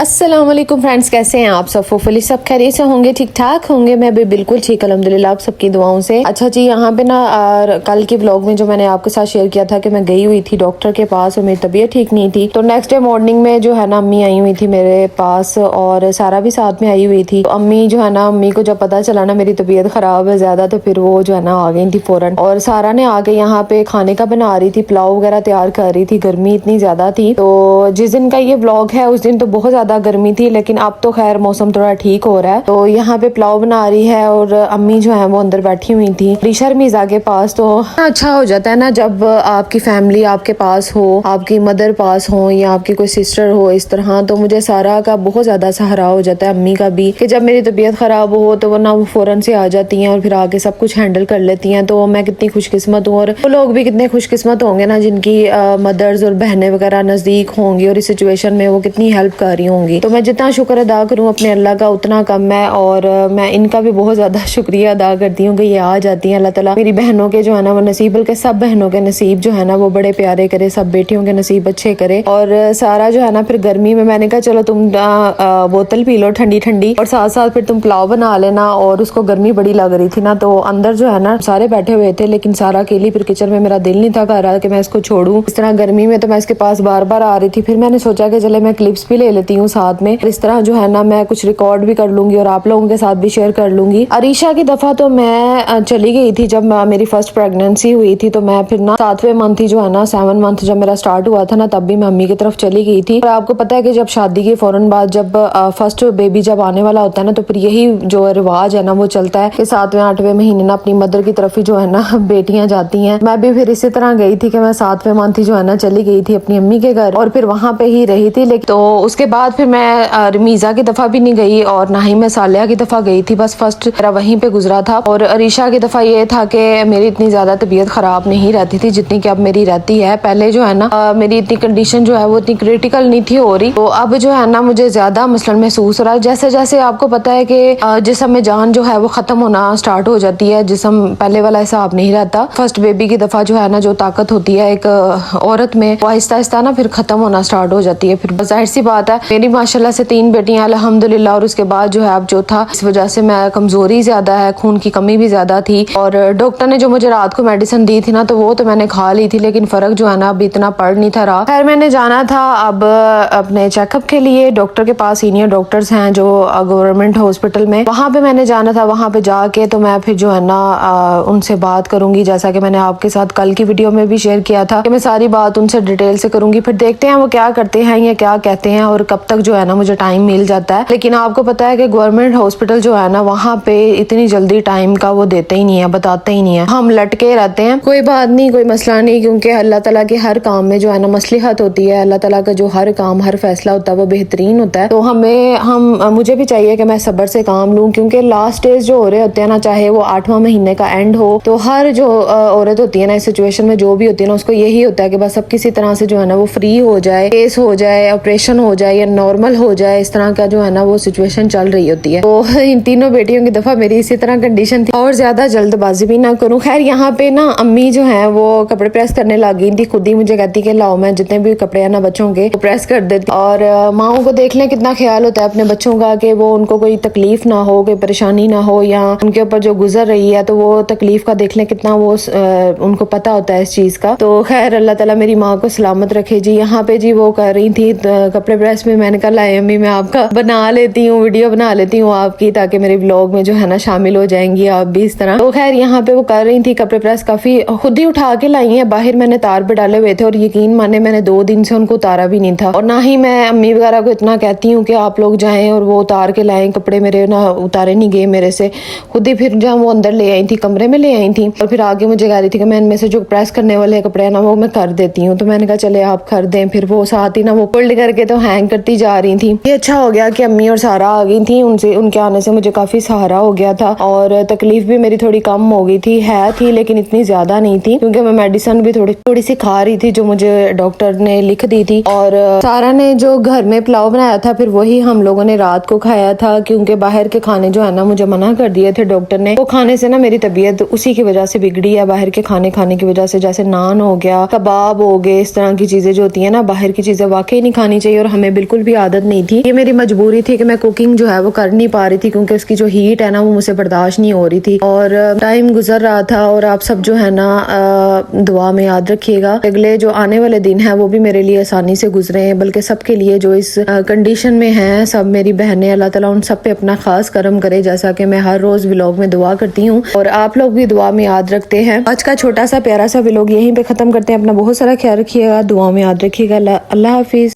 अस्सलाम वालेकुम फ्रेंड्स, कैसे हैं आप सब? होपफुली सब खैरियत से होंगे, ठीक ठाक होंगे। मैं भी बिल्कुल ठीक अल्हम्दुलिल्लाह आप सबकी दुआओं से। अच्छा जी, यहाँ पे ना कल के व्लॉग में जो मैंने आपके साथ शेयर किया था कि मैं गई हुई थी डॉक्टर के पास और मेरी तबीयत ठीक नहीं थी। तो नेक्स्ट डे मॉर्निंग में जो है ना अम्मी आई हुई थी मेरे पास और सारा भी साथ में आई हुई थी। तो अम्मी जो है ना, अम्मी को जब पता चला ना मेरी तबीयत खराब है ज्यादा, तो फिर वो जो है ना आ गई थी फौरन। और सारा ने आके यहाँ पे खाने का बना रही थी, पुलाव वगैरह तैयार कर रही थी। गर्मी इतनी ज्यादा थी, तो जिस दिन का ये व्लॉग है उस दिन तो बहुत ज्यादा गर्मी थी, लेकिन अब तो खैर मौसम थोड़ा ठीक हो रहा है। तो यहाँ पे पुलाव बना रही है और अम्मी जो है वो अंदर बैठी हुई थी रिशा मीज़ा के पास। तो अच्छा हो जाता है ना जब आपकी फैमिली आपके पास हो, आपकी मदर पास हो या आपकी कोई सिस्टर हो इस तरह। तो मुझे सारा का बहुत ज्यादा सहारा हो जाता है, अम्मी का भी, कि जब मेरी तबीयत खराब हो तो वो ना वो फौरन से आ जाती हैं और फिर आके सब कुछ हैंडल कर लेती हैं। तो मैं कितनी खुशकिस्मत हूँ और वो लोग भी कितने खुशकिस्मत होंगे ना जिनकी मदर्स और बहनें वगैरह नजदीक होंगी और इस सिचुएशन में वो कितनी हेल्प कर रही होंगी। तो मैं जितना शुक्र अदा करूँ अपने अल्लाह का उतना कम है, और मैं इनका भी बहुत ज्यादा शुक्रिया अदा करती हूँ कि ये आ जाती हैं। अल्लाह ताला मेरी बहनों के जो है ना वो नसीब, बल्कि सब बहनों के नसीब जो है ना वो बड़े प्यारे करे, सब बेटियों के नसीब अच्छे करे। और सारा जो है ना फिर गर्मी में मैंने कहा चलो तुम बोतल पी लो ठंडी ठंडी, और साथ साथ फिर तुम पुलाव बना लेना। और उसको गर्मी बड़ी लग रही थी ना, तो अंदर जो है ना सारे बैठे हुए थे, लेकिन सारा अकेली फिर किचन में मेरा दिल नहीं था कर रहा कि मैं इसको छोड़ूं इस तरह गर्मी में। तो मैं इसके पास बार बार आ रही थी। फिर मैंने सोचा कि चले मैं क्लिप्स भी ले लेती हूँ साथ में, इस तरह जो है ना मैं कुछ रिकॉर्ड भी कर लूंगी और आप लोगों के साथ भी शेयर कर लूंगी। अरीशा की दफा तो मैं चली गई थी जब मेरी फर्स्ट प्रेगनेंसी हुई थी। तो मैं फिर ना 7वें मंथ ही जो है ना 7 मंथ जब मेरा स्टार्ट हुआ था ना, तब भी मैं अम्मी की तरफ चली गई थी। और आपको पता है कि जब शादी के फौरन बाद जब फर्स्ट बेबी जब आने वाला होता है ना, तो फिर यही जो रिवाज है ना वो चलता है कि 7वें 8वें महीने ना अपनी मदर की तरफ ही जो है ना बेटियां जाती हैं। मैं भी फिर इसी तरह गई थी कि मैं 7वें मंथ ही जो है ना चली गई थी अपनी अम्मी के घर और फिर वहां पे ही रही थी। लेकिन तो उसके बाद फिर मैं मीज़ा की दफा भी नहीं गई और ना ही मैं सालिया की दफा गई थी। बस फर्स्ट मेरा वहीं पे गुजरा था। और अरीशा की दफा ये था कि मेरी इतनी ज्यादा तबीयत खराब नहीं रहती थी जितनी कि अब मेरी रहती है। पहले जो है ना मेरी इतनी कंडीशन जो है वो इतनी क्रिटिकल नहीं थी हो रही, तो अब जो है ना मुझे ज्यादा मसलन महसूस हो रहा है। जैसे जैसे आपको पता है कि जिस्म में जान जो है वो खत्म होना स्टार्ट हो जाती है, जिस्म पहले वाला हिसाब नहीं रहता। फर्स्ट बेबी की दफा जो है ना जो ताकत होती है एक औरत में, वो आहिस्ता आहिस्ता ना फिर खत्म होना स्टार्ट हो जाती है। फिर जाहिर सी बात है मेरी माशाल्लाह से 3 बेटियां अल्हम्दुलिल्लाह, और उसके बाद जो है अब जो था इस वजह से मैं कमजोरी ज्यादा है, खून की कमी भी ज्यादा थी। और डॉक्टर ने जो मुझे रात को मेडिसिन दी थी ना, तो वो तो मैंने खा ली थी, लेकिन फर्क जो है ना अभी इतना पड़ नहीं था रहा। खैर मैंने जाना था अब अपने चेकअप के लिए डॉक्टर के पास। सीनियर डॉक्टर्स हैं जो गवर्नमेंट हॉस्पिटल में, वहां पे मैंने जाना था। वहां पे जाके तो मैं फिर जो है ना उनसे बात करूंगी, जैसा कि मैंने आपके साथ कल की वीडियो में भी शेयर किया था कि मैं सारी बात उनसे डिटेल से करूंगी। फिर देखते हैं वो क्या करते हैं या क्या कहते हैं और कब तक जो है ना मुझे टाइम मिल जाता है। लेकिन आपको पता है कि गवर्नमेंट हॉस्पिटल जो है ना वहाँ पे इतनी जल्दी टाइम का वो देते ही नहीं है, बताते ही नहीं है, हम लटके रहते हैं। कोई बात नहीं, कोई मसला नहीं, क्योंकि अल्लाह ताला के हर काम में जो है ना मसलिहत होती है। अल्लाह ताला का जो हर काम हर फैसला होता है वो बेहतरीन होता है। तो मुझे भी चाहिए कि मैं सब्र से काम लूँ, क्योंकि लास्ट स्टेज जो हो रहे होते हैं ना, चाहे वो 8वां महीने का एंड हो, तो हर जो औरत होती है ना इस सिचुएशन में जो भी होती है ना, उसको यही होता है कि बस अब किसी तरह से जो है ना वो फ्री हो जाए, केस हो जाए, ऑपरेशन हो जाए या नॉर्मल हो जाए। इस तरह का जो है ना वो सिचुएशन चल रही होती है। तो इन तीनों बेटियों की दफा मेरी इसी तरह कंडीशन थी और ज्यादा जल्दबाजी भी ना करूं। खैर यहाँ पे ना अम्मी जो है वो कपड़े प्रेस करने लग गई थी। खुद ही मुझे कहती कि लाओ मैं जितने भी कपड़े हैं ना बच्चों के वो प्रेस कर देती। और माओ को देख लें कितना ख्याल होता है अपने बच्चों का कि वो उनको कोई तकलीफ ना हो, कोई परेशानी ना हो, या उनके ऊपर जो गुजर रही है तो वो तकलीफ का देख लें कितना वो उनको पता होता है इस चीज का। तो खैर अल्लाह ताला मेरी माँ को सलामत रखे जी। यहाँ पे जी वो कर रही थी कपड़े प्रेस में। मैंने कहा लाए अम्मी मैं आपका बना लेती हूँ, वीडियो बना लेती हूँ आपकी, ताकि मेरे व्लॉग में जो है ना शामिल हो जाएंगी आप भी इस तरह। तो खैर यहाँ पे वो कर रही थी कपड़े प्रेस, काफी खुद ही उठा के लाई है। बाहर मैंने तार पे डाले हुए थे और यकीन माने मैंने 2 दिन से उनको उतारा भी नहीं था, और ना ही मैं अम्मी वगैरह को इतना कहती हूँ कि आप लोग जाएं और वो उतार के लाएं कपड़े। मेरे ना उतारे नहीं गए मेरे से, खुद ही फिर जब वो अंदर ले आई थी कमरे में ले आई थी, और फिर आगे मुझे कह रही थी कि मैं इनमें से जो प्रेस करने वाले कपड़े हैं ना वो मैं कर देती हूँ। तो मैंने कहा चले आप कर दें। फिर वो साथ ही ना वो फोल्ड करके तो हैंग करती जा रही थी। ये अच्छा हो गया कि अम्मी और सारा आ गई थी, उनके आने से मुझे काफी सहारा हो गया था और तकलीफ भी मेरी थोड़ी कम हो गई थी लेकिन इतनी ज्यादा नहीं थी, क्योंकि मैं मेडिसिन भी थोड़ी सी खा रही थी जो मुझे डॉक्टर ने लिख दी थी। और सारा ने जो घर में पुलाव बनाया था फिर वही हम लोगों ने रात को खाया था, क्योंकि बाहर के खाने जो है ना मुझे मना कर दिए थे डॉक्टर ने। वो खाने से ना मेरी तबीयत उसी की वजह से बिगड़ी है, बाहर के खाने की वजह से। जैसे नान हो गया, कबाब हो गए, इस तरह की चीजें जो होती है ना, बाहर की चीजें वाकई नहीं खानी चाहिए और हमें बिल्कुल भी भी आदत नहीं थी, ये मेरी मजबूरी थी कि मैं कुकिंग जो है वो कर नहीं पा रही थी क्योंकि उसकी जो हीट है ना वो मुझसे बर्दाश्त नहीं हो रही थी। और टाइम गुजर रहा था और आप सब जो है ना दुआ में याद रखिएगा अगले जो आने वाले दिन है वो भी मेरे लिए आसानी से गुजरे हैं, बल्कि सबके लिए जो इस कंडीशन में हैं, सब मेरी बहनें, अल्लाह ताला उन सब पे अपना खास करम करे, जैसा कि मैं हर रोज व्लॉग में दुआ करती हूँ और आप लोग भी दुआ में याद रखते हैं। आज का छोटा सा प्यारा सा व्लॉग यहीं पे खत्म करते हैं। अपना बहुत सारा ख्याल रखिएगा, दुआ में याद रखिएगा। अल्लाह हाफिज।